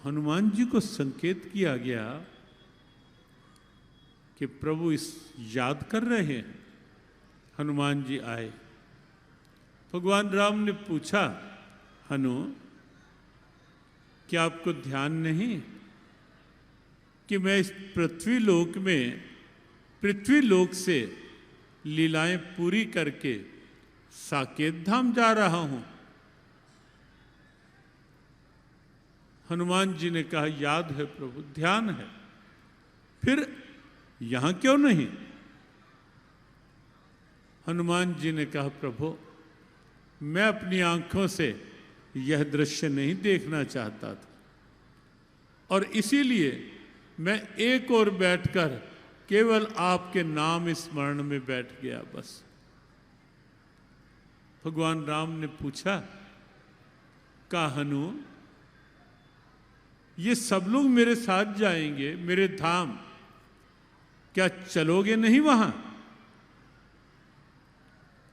हनुमान जी को संकेत किया गया कि प्रभु इस याद कर रहे हैं। हनुमान जी आए, भगवान राम ने पूछा, हनु क्या आपको ध्यान नहीं कि मैं इस पृथ्वी लोक से लीलाएं पूरी करके साकेत धाम जा रहा हूं? हनुमान जी ने कहा, याद है प्रभु, ध्यान है। फिर यहां क्यों नहीं? हनुमान जी ने कहा, प्रभु मैं अपनी आंखों से यह दृश्य नहीं देखना चाहता था, और इसीलिए मैं एक और बैठकर केवल आपके नाम स्मरण में बैठ गया बस। भगवान राम ने पूछा, का हनु ये सब लोग मेरे साथ जाएंगे मेरे धाम, क्या चलोगे नहीं वहां?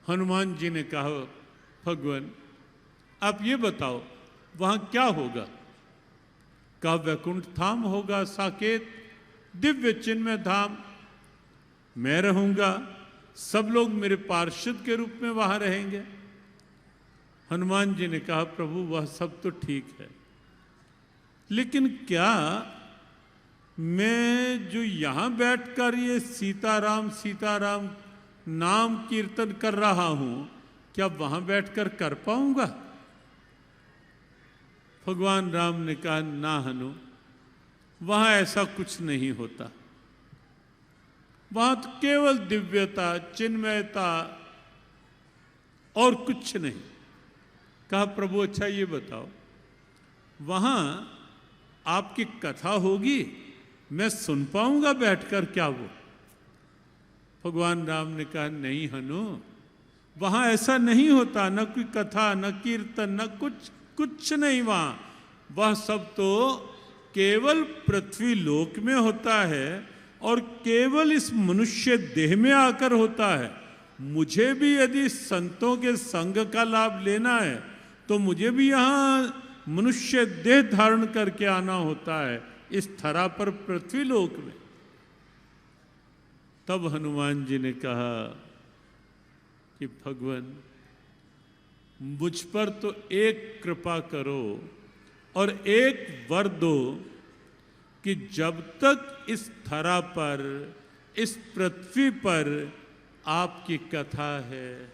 हनुमान जी ने कहा, भगवान आप ये बताओ वहां क्या होगा? कहा, वैकुंठ धाम होगा, साकेत दिव्य चिन्मय धाम, मैं रहूंगा, सब लोग मेरे पार्षद के रूप में वहां रहेंगे। हनुमान जी ने कहा, प्रभु वह सब तो ठीक है, लेकिन क्या मैं जो यहां बैठकर ये सीताराम सीताराम नाम कीर्तन कर रहा हूं, क्या वहां बैठकर कर पाऊंगा? भगवान राम ने कहा, ना हनु, वहां ऐसा कुछ नहीं होता, वहां तो केवल दिव्यता चिन्मयता और कुछ नहीं। कहा, प्रभु अच्छा ये बताओ वहां आपकी कथा होगी, मैं सुन पाऊंगा बैठकर क्या वो? भगवान राम ने कहा, नहीं हनु, वहां ऐसा नहीं होता, न कोई कथा न कीर्तन न कुछ नहीं वहां। वह सब तो केवल पृथ्वी लोक में होता है और केवल इस मनुष्य देह में आकर होता है। मुझे भी यदि संतों के संग का लाभ लेना है तो मुझे भी यहाँ मनुष्य देह धारण करके आना होता है इस धरा पर पृथ्वी लोक में। तब हनुमान जी ने कहा कि भगवान मुझ पर तो एक कृपा करो और एक वर दो कि जब तक इस धरा पर इस पृथ्वी पर आपकी कथा है,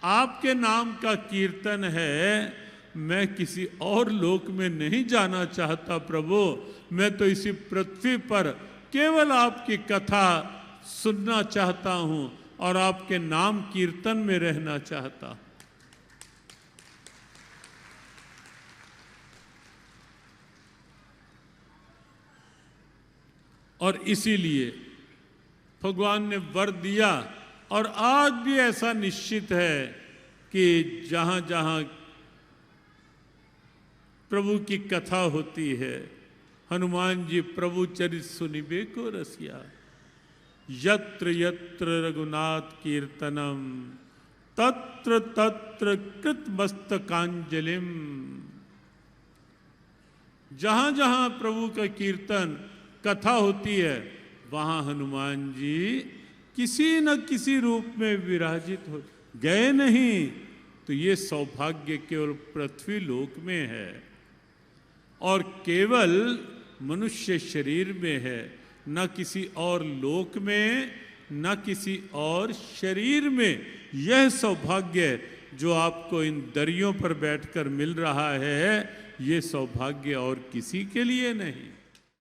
आपके नाम का कीर्तन है, मैं किसी और लोक में नहीं जाना चाहता प्रभु। मैं तो इसी पृथ्वी पर केवल आपकी कथा सुनना चाहता हूं और आपके नाम कीर्तन में रहना चाहता हूं। और इसीलिए भगवान ने वर दिया, और आज भी ऐसा निश्चित है कि जहां जहां प्रभु की कथा होती है, हनुमान जी प्रभु चरित सुनिबे को रसिया, यत्र यत्र रघुनाथ कीर्तनम तत्र तत्र कृत मस्तकांजलिम। जहां जहां प्रभु का कीर्तन कथा होती है, वहां हनुमान जी किसी न किसी रूप में विराजित हो गए। नहीं तो ये सौभाग्य केवल पृथ्वी लोक में है और केवल मनुष्य शरीर में है, न किसी और लोक में न किसी और शरीर में। यह सौभाग्य जो आपको इन दरियों पर बैठकर मिल रहा है, ये सौभाग्य और किसी के लिए नहीं।